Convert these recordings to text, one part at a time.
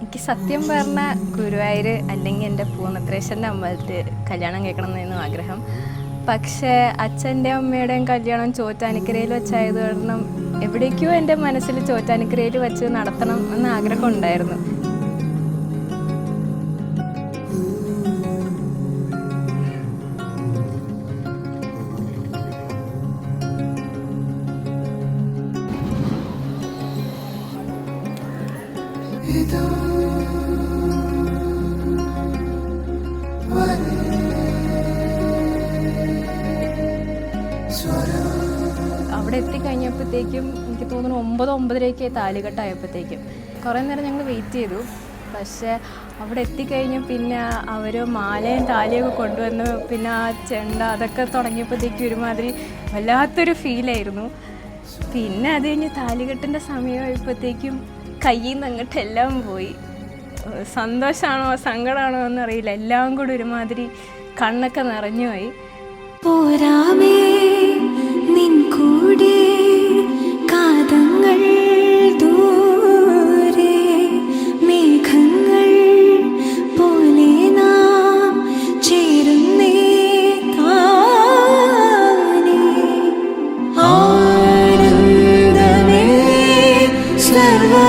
എനിക്ക് സത്യം പറഞ്ഞാൽ ഗുരുവായൂർ അല്ലെങ്കിൽ എൻ്റെ പൂർണ്ണത്രേശ്വരൻ്റെ അമ്പലത്തിൽ കല്യാണം കേൾക്കണമെന്നായിരുന്നു ആഗ്രഹം. പക്ഷേ അച്ഛൻ്റെ അമ്മയുടെയും കല്യാണം ചോറ്റാനിക്കരയിൽ വെച്ചായത് കാരണം എവിടേക്കോ എൻ്റെ മനസ്സിൽ ചോറ്റാനിക്കരയിൽ വെച്ച് നടത്തണം എന്ന ആഗ്രഹം ഉണ്ടായിരുന്നു. അവിടെ എത്തിക്കഴിഞ്ഞപ്പോഴത്തേക്കും എനിക്ക് തോന്നുന്നു 9-9:30 താലികെട്ടായപ്പോഴത്തേക്കും കുറേ നേരം ഞങ്ങൾ വെയിറ്റ് ചെയ്തു. പക്ഷേ അവിടെ എത്തിക്കഴിഞ്ഞ് പിന്നെ അവർ മാലയും താലിയൊക്കെ കൊണ്ടുവന്ന് പിന്നെ ആ ചെണ്ട അതൊക്കെ തുടങ്ങിയപ്പോഴത്തേക്കും ഒരുമാതിരി വല്ലാത്തൊരു ഫീലായിരുന്നു. പിന്നെ അത് കഴിഞ്ഞ് താലികെട്ടിൻ്റെ സമയമായപ്പോഴത്തേക്കും കയ്യിൽ നിന്ന് അങ്ങോട്ടെല്ലാം പോയി. സന്തോഷമാണോ സങ്കടമാണോ എന്നറിയില്ല, എല്ലാം കൂടി ഒരുമാതിരി കണ്ണൊക്കെ നിറഞ്ഞുപോയി. പോരാമേ നിൻ കൂടെ കാതങ്ങൾ ദൂരെ മേഘങ്ങൾ പോലെ നാം ചേരുന്നേ താനേ ആനന്ദമേ സർവമാനന്ദമേ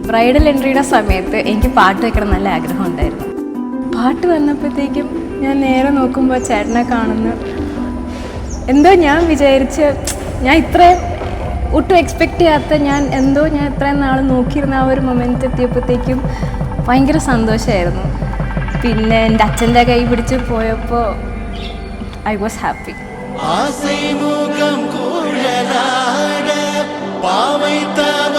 ബ്രൈഡൽ എൻട്രിയുടെ സമയത്ത് എനിക്ക് പാട്ട് വെക്കണം നല്ല ആഗ്രഹം ഉണ്ടായിരുന്നു. പാട്ട് വന്നപ്പോഴത്തേക്കും ഞാൻ നേരെ നോക്കുമ്പോൾ ചേട്ടനെ കാണുന്നു. എന്തോ ഞാൻ വിചാരിച്ച് ഞാൻ ഇത്രയും ഒട്ടും എക്സ്പെക്റ്റ് ചെയ്യാത്ത ഞാൻ ഇത്രയും നാൾ നോക്കിയിരുന്ന ആ ഒരു മൊമെൻ്റ് എത്തിയപ്പോഴത്തേക്കും ഭയങ്കര സന്തോഷമായിരുന്നു. പിന്നെ എൻ്റെ അച്ഛൻ്റെ കൈ പിടിച്ച് പോയപ്പോൾ ഐ വാസ് ഹാപ്പി. ஆசை முகம் குழலாட பாவை தவ